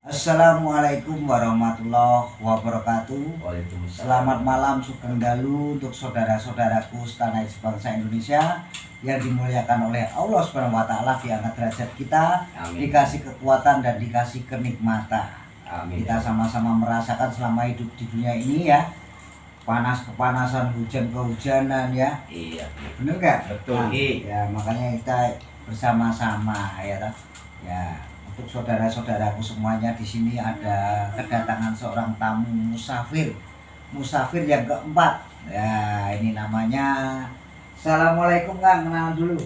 Assalamualaikum warahmatullahi wabarakatuh. Waalaikumsalam. Selamat malam Sugeng Dalu untuk saudara-saudaraku setanah bangsa Indonesia yang dimuliakan oleh Allah Subhanahu wa taala, diangkat derajat kita, Amin. dikasih kekuatan dan dikasih kenikmatan. Amin. Kita sama-sama merasakan selama hidup di dunia ini ya. Panas kepanasan, hujan kehujanan ya. Iya. Bener nggak? Betul, Ki. Ya, makanya kita bersama-sama ya toh. Ya, untuk saudara-saudaraku semuanya, di sini ada kedatangan seorang tamu musafir yang keempat. Ya, ini namanya. Assalamualaikum Kang, kenalan dulu.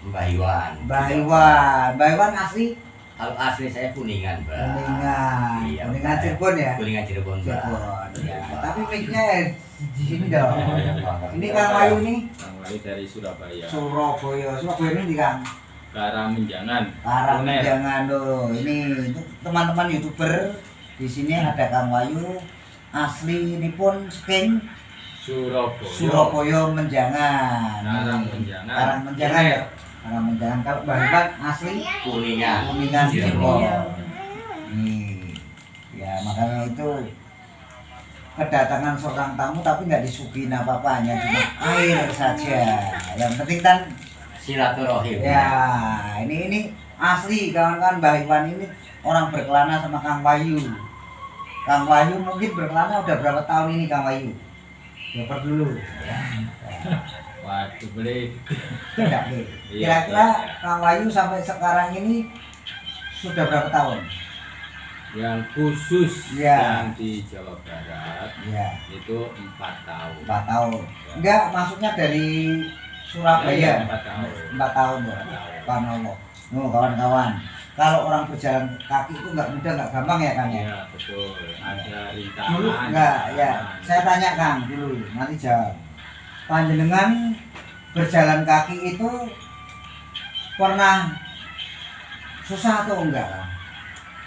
Mbah Iwan. Mbah Iwan asli Kalau asli saya Kuningan, Mbak. Kuningan. Iya, Kuningan Mbak. Cirebon ya? Kuningan Cirebon, Mbak. Cirebon. Ya, Mbak. tapi mic-nya di sini dong. Ini Iya, Kang Wayu nih Kang Wayu dari Surabaya. Surabaya ini di Kang. Karangmenjangan. Karang Uner. jangan loh. Ini untuk teman-teman YouTuber di sini ada Kang Wayu asli ini pun saking Surabaya Menjangan. Karangmenjangan. Karangmenjangan ya. Karangmenjangan. Kalau Mbak Iwan asli Kuningan. Kuningan Cirebon. Cirebon. Nih. Ya makanya itu kedatangan seorang tamu tapi nggak disuguhin apa-apa, hanya cuma air saja. Yang penting kan Silaturahim. ya, ini asli kawan-kawan. Mbah Iwan ini orang berkelana sama Kang Wayu. Kang Wayu mungkin berkelana udah berapa tahun ini Kang Wayu? Coba dulu. Waduh, beli. Tidak, kira-kira Kang Wayu sampai sekarang ini sudah berapa tahun? Yang khusus Ya. yang di Jawa Barat Ya, itu 4 tahun. 4 tahun. Enggak, maksudnya dari Surabaya. Ya, 4 tahun. 4 tahun ya. Subhanallah. Nuh kawan-kawan, kalau orang berjalan kaki itu nggak mudah, nggak gampang ya Kang ya? Iya, betul. Ada rintangan. Dulu enggak ya, saya tanya Kang dulu, nanti jawab. Panjenengan berjalan kaki itu pernah susah atau enggak Kang?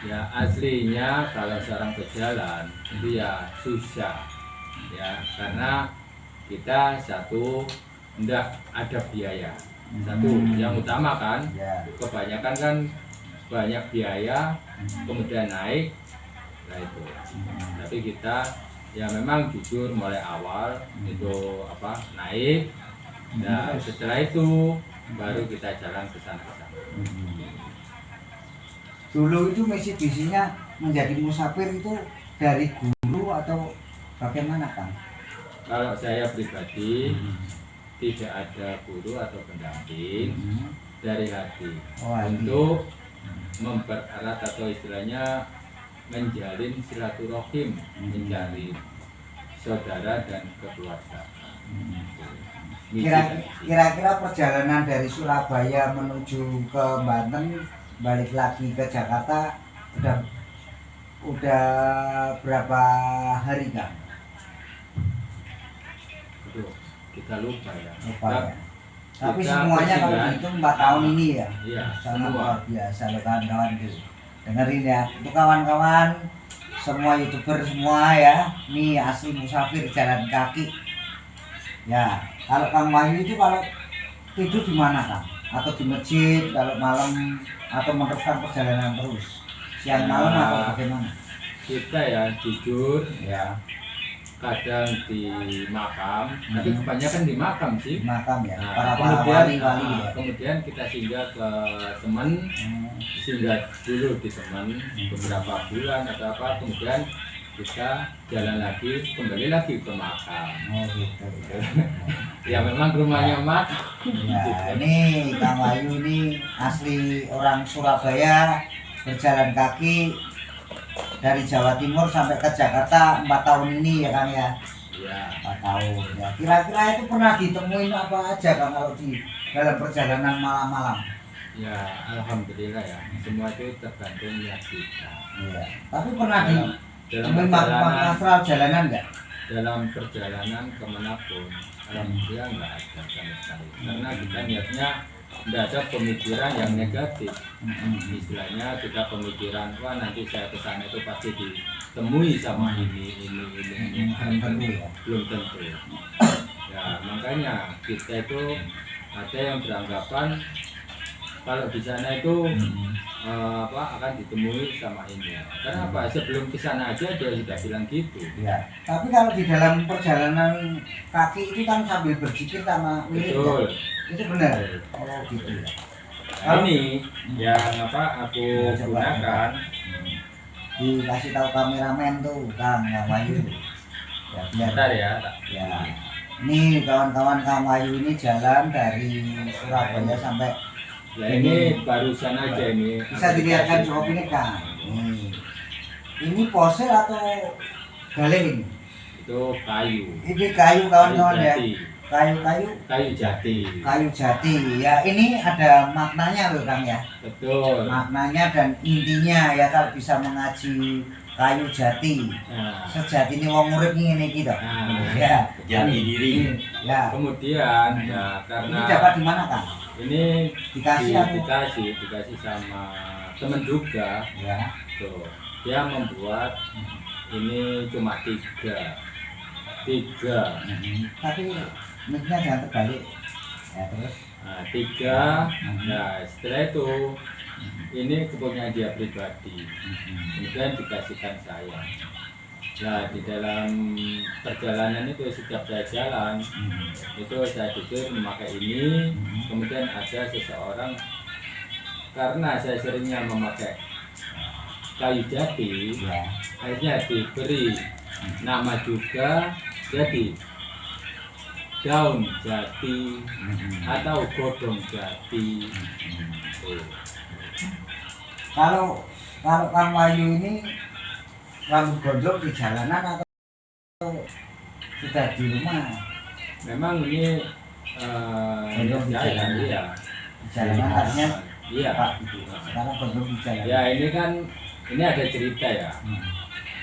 Ya, aslinya kalau seorang berjalan itu ya susah. Ya, karena kita satu enggak ada biaya. Satu yang utama kan, Ya. kebanyakan kan banyak biaya, kemudian naik, nah itu. Tapi kita ya memang jujur mulai awal itu naik, dan setelah itu baru kita jalan ke sana ke sana. Dulu itu misi visinya menjadi musafir itu dari guru atau bagaimana Kang? Kalau saya pribadi tidak ada guru atau pendamping, dari hati Oh, untuk mempererat atau istilahnya menjalin silaturahim, mencari saudara dan keluarga. Kira-kira perjalanan dari Surabaya menuju ke Banten balik lagi ke Jakarta udah berapa hari Kang? Aduh, kita lupa ya. Lupa ya. Tapi Kita semuanya kalau persinggahan. dihitung 4 tahun ini ya. Iya, Sangat semua. luar biasa loh kawan-kawan tuh. Dengerin ya, untuk kawan-kawan semua YouTuber semua ya, nih asli musafir jalan kaki. Ya, kalau Kang Wayu itu kalau tidur di mana Kang? Atau di masjid kalau malam, atau meneruskan perjalanan terus siang malam atau bagaimana? Kita ya jujur Ya, kadang di makam, tapi kebanyakan di makam di sih. makam ya, Nah, para kemudian, wali-wali ya. kemudian kita singgah ke teman, singgah dulu di teman beberapa bulan atau apa, kemudian kita jalan lagi, kembali lagi ke makam. Oh gitu. Ya memang rumahnya mak. Ya, ini Kang Wayu ini asli orang Surabaya, berjalan kaki dari Jawa Timur sampai ke Jakarta 4 tahun ini ya Kang ya. Ya, 4 tahun ya. Kira-kira itu pernah ditemuin apa aja Kang kalau di dalam perjalanan malam-malam? ya alhamdulillah ya. Semua itu tergantung niat kita. Iya. Tapi pernah Dalam ditemuin perjalanan, makam astral jalanan nggak? dalam perjalanan kemanapun, alhamdulillah nggak ada sama sekali. Karena kita niatnya nggak ada pemikiran yang negatif. Istilahnya kita pemikiran, wah nanti saya ke sana itu pasti ditemui sama ini. Belum tentu ya. Belum tentu. Ya makanya kita itu ada yang beranggapan kalau di sana itu akan ditemui sama ini. Karena apa? Sebelum ke sana aja dia sudah bilang gitu. Ya. Tapi kalau di dalam perjalanan kaki itu kan sambil berzikir sama wirid Betul. ya? Itu benar. Oh gitu ya. Nah, ini yang aku gunakan. Dikasih tahu kameramen tuh Kang Wahyu. Ya biar. Bentar ya. Ya. Ini kawan-kawan Kang Wahyu ini jalan dari Surabaya sampai Ya ini barusan aja ini. bisa dilihatkan cukup ini Kang. Ini pose atau galih ini? Itu kayu. Ini kayu kawan-kawan ya. jati. Kayu Jati. kayu jati. Ya ini ada maknanya loh Kang ya. Betul. Maknanya dan intinya ya kalau bisa mengaji kayu jati. Nah, Sejati ini wong urip ngene iki to. Nah. Ya. Jati diri. Ya. kemudian ya Ini karena dapat di mana Kang? ini Dikasih aku. dikasih sama temen juga. Ya. Tuh, dia membuat ini cuma tiga. Tapi mic-nya jangan terbalik. Ya terus. Nah, tiga. Nah, setelah itu ini kepunyaan dia pribadi. Kemudian dikasihkan saya. Nah, di dalam perjalanan itu setiap saya jalan itu saya pikir memakai ini. Kemudian ada seseorang, karena saya seringnya memakai kayu jati, Ya. akhirnya diberi nama juga jadi daun jati atau godong jati. Tuh. Kalau Kang Wahyu ini rambut gondrong di jalanan atau sudah di rumah? Memang ini Gondrong di jalan, jalanan. iya. Di jalanan artinya Iya. Pak gitu. Sekarang gondrong di jalanan. Ya ini kan ini ada cerita ya.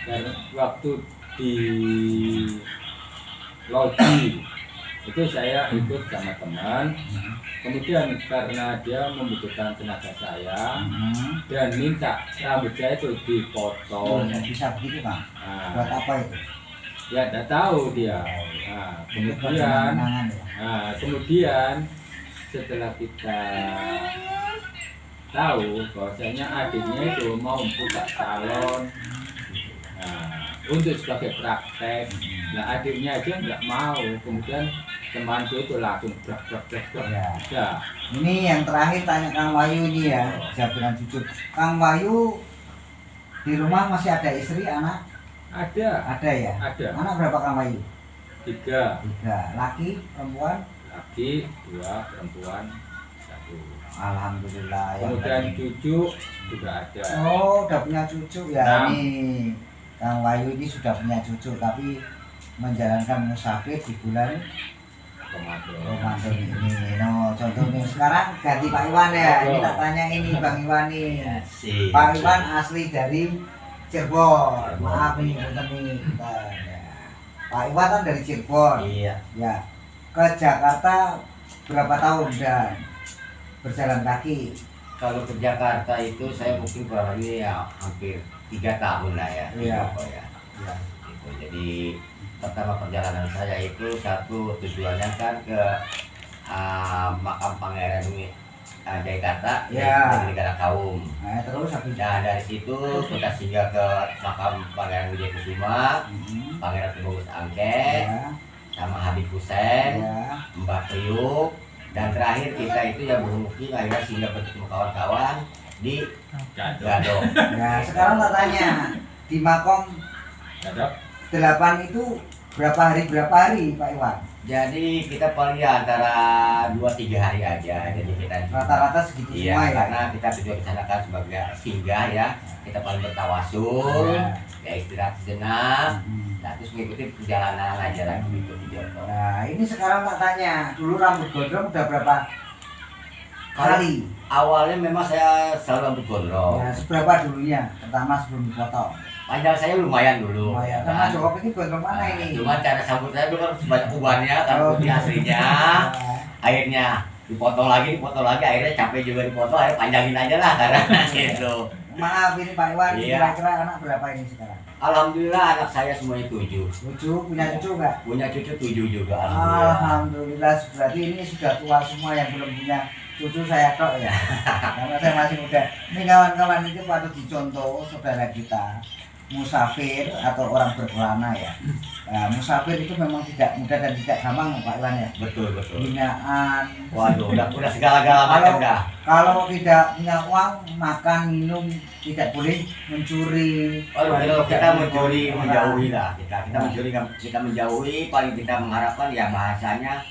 Dan waktu di Loji itu saya ikut sama teman. Kemudian karena dia membutuhkan tenaga saya dan minta rambut saya itu Oh, dipotong. nggak bisa begitu Kang. Buat Nah, apa itu? ya tidak tahu dia. Nah, kemudian Kenangan ya. kemudian setelah kita tahu bahwasanya adiknya itu mau buka salon, untuk sebagai praktek. Nah, adiknya aja nggak mau. Kemudian temanku itu langsung brak. Ya. Ya, Ini yang terakhir tanya Kang Wahyu ini ya, jawaban jujur. Kang Wahyu di rumah masih ada istri, anak? ada Ada ya? Anak berapa Kang Wahyu? 3 3. Laki, perempuan? laki, 2 perempuan, 1. Alhamdulillah ya. Kemudian cucu juga ada. Oh, udah punya cucu ya. Nah. Nih, Kang Wahyu ini sudah punya cucu tapi menjalankan musafir di bulan Ramadan ini. No, contohnya sekarang ganti Pak Iwan ya. Ini tak tanya ini Bang Iwan nih. Asik. Pak Iwan asli dari Cirebon. Maaf nih, punten nih. Bentar, ya. Pak Iwan kan dari Cirebon. Iya. Ya. Ke Jakarta berapa tahun dan berjalan kaki? Kalau ke Jakarta itu saya mungkin kurang lebih ya hampir 3 tahun lah ya. di Iya. Joko ya. Ya. Gitu. Jadi pertama perjalanan saya itu satu tujuannya kan ke makam Pangeran Jayakarta Ya. dari negara Kaum. Nah, terus habis Nah dari situ kita singgah ke makam Pangeran Wijayakusuma, Pangeran Tubagus Angke, ya. sama Habib Hussein, Ya. Mbak Priuk, dan terakhir kita itu yang bermukim akhirnya singgah bertemu kawan-kawan di Gadok. Nah, sekarang tak tanya di makom Ada 8 itu berapa hari Pak Iwan? Jadi kita paling ya antara 2-3 hari aja. Jadi kita Rata-rata segitu iya, semua ya. karena kita tujuan ke sana kan sebagai singgah ya. Kita paling bertawasul, Ya. ya istirahat sejenak. Nah, terus mengikuti perjalanan aja lagi gitu di Joko. Nah, ini sekarang tak tanya, dulu rambut gondrong udah berapa kali? Awalnya memang saya selalu rambut gondrong. Ya, seberapa dulunya? Pertama sebelum dipotong. Panjang saya lumayan dulu. Oh ya, kan. karena Joko ini gondrong mana Nah, ini? cuma cara sambut saya dulu kan banyak ubannya kan Oh, putih aslinya. Nah, Akhirnya dipotong lagi, akhirnya capek juga dipotong, akhirnya panjangin aja lah karena gitu. maaf ini Pak Iwan, Iya. kira-kira anak berapa ini sekarang? Alhamdulillah anak saya semuanya 7. 7, punya cucu enggak? Punya cucu 7 juga alhamdulillah. Alhamdulillah, berarti ini sudah tua semua yang belum punya cucu saya tok ya. Karena saya masih muda. Ini kawan-kawan itu patut dicontoh saudara kita musafir atau orang berkelana ya. Nah, musafir itu memang tidak mudah dan tidak gampang Pak Iwan ya. Betul. Hinaan. Waduh, udah segala-gala macam dah. Kalau tidak punya uang, makan, minum, tidak boleh mencuri. Kalau kita mencuri menjauhi lah, kita mencuri, kita menjauhi, paling kita mengharapkan ya bahasanya.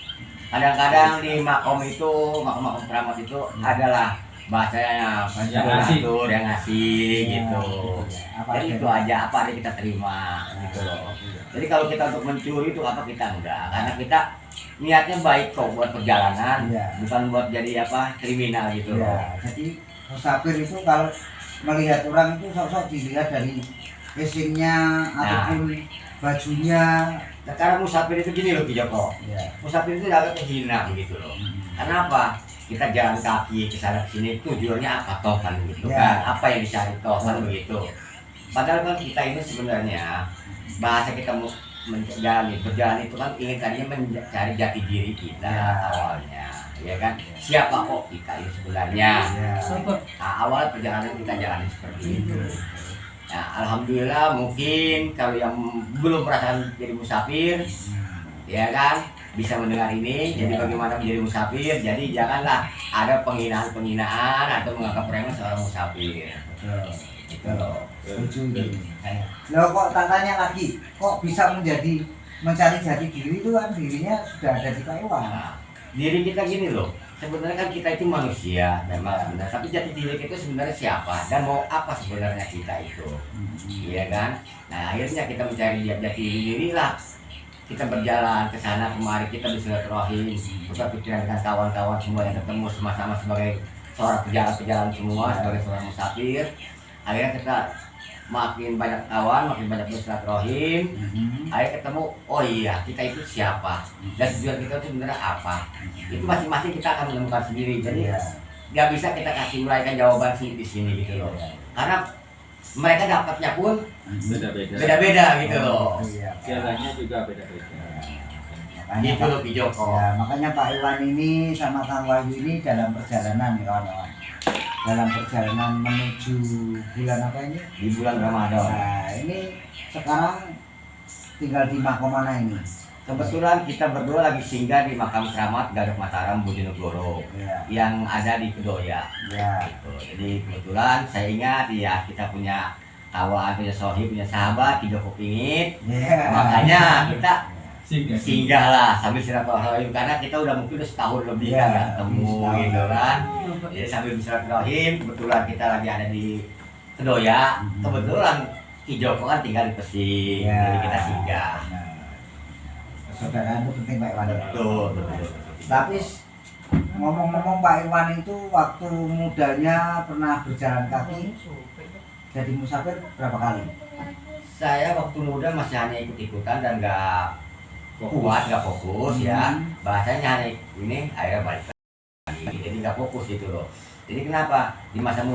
Kadang-kadang di makom keramat itu adalah bahasanya yang ngasih gitu. Jadi itu aja apa yang kita terima gitu loh. Jadi kalau kita untuk mencuri itu apa kita enggak, karena kita niatnya baik kok buat perjalanan, bukan buat jadi apa kriminal gitu loh. Jadi musafir itu kalau melihat orang itu sosok dilihat dari casingnya ataupun bajunya. Nah, karena musafir itu gini loh Ki Joko. Musafir itu agak kehina begitu loh. Karena apa? Kita jalan kaki ke sana ke sini tujuannya apa toh kan gitu kan? Apa yang dicari toh kan begitu. Padahal kan kita ini sebenarnya bahasa kita mau berjalan itu kan ingin tadinya mencari jati diri kita awalnya, ya kan? Siapa kok kita ini sebenarnya? Nah, awal perjalanan kita jalani seperti itu. Nah, alhamdulillah mungkin kalau yang belum merasakan jadi musafir, ya kan, bisa mendengar ini. Jadi bagaimana menjadi musafir? Jadi janganlah ada penghinaan atau menganggap remeh seorang musafir. Gitu loh. Loh kok tak tanya lagi, kok bisa mencari jati diri itu kan dirinya sudah ada di Taiwan. Nah, diri kita gini loh. Sebenarnya kan kita itu manusia memang sebenarnya, tapi jati diri kita sebenarnya siapa dan mau apa sebenarnya kita itu, iya kan? Nah akhirnya kita mencari jati diri lah, kita berjalan ke sana kemari, kita bersilaturahim, bertukar pikiran dengan kawan-kawan semua yang ketemu sama-sama sebagai seorang pejalan semua, sebagai seorang musafir. Akhirnya kita makin banyak kawan, makin banyak bersilaturahim, akhirnya ketemu, oh iya kita itu siapa dan tujuan kita itu sebenarnya apa. Itu masing-masing kita akan menemukan sendiri. Jadi nggak bisa kita kasih uraikan jawaban di sini gitu loh. Karena mereka dapatnya pun beda-beda gitu loh. Jalannya juga beda-beda. Gitu loh Ki Joko. Ya, makanya Pak Iwan ini sama Kang Wahyu ini dalam perjalanan ya kawan-kawan. Dalam perjalanan menuju bulan apa ini? Di bulan Ramadan. Nah, ini sekarang tinggal di makam mana ini? Kebetulan kita berdua lagi singgah di makam keramat Gadok Mataram Bojonegoro yang ada di Kedoya. Gitu. Jadi kebetulan saya ingat ya kita punya kawan, punya sohib, punya sahabat Ki Joko Pingit. Makanya kita singgah lah sambil silaturahim karena kita udah mungkin setahun lebih kan nggak ketemu gitu kan. Jadi sambil silaturahim kebetulan kita lagi ada di Kedoya. Kebetulan Ki Joko kan tinggal di Pesing, jadi kita singgah. Saudara itu penting Pak Iwan. Betul. Tapi ngomong-ngomong Pak Iwan itu waktu mudanya pernah berjalan kaki jadi musafir berapa kali? Saya waktu muda masih hanya ikut-ikutan dan nggak kuat, nggak fokus ya. Bahasanya hanya ini akhirnya balik lagi. Jadi nggak fokus gitu loh. Jadi kenapa di masa muda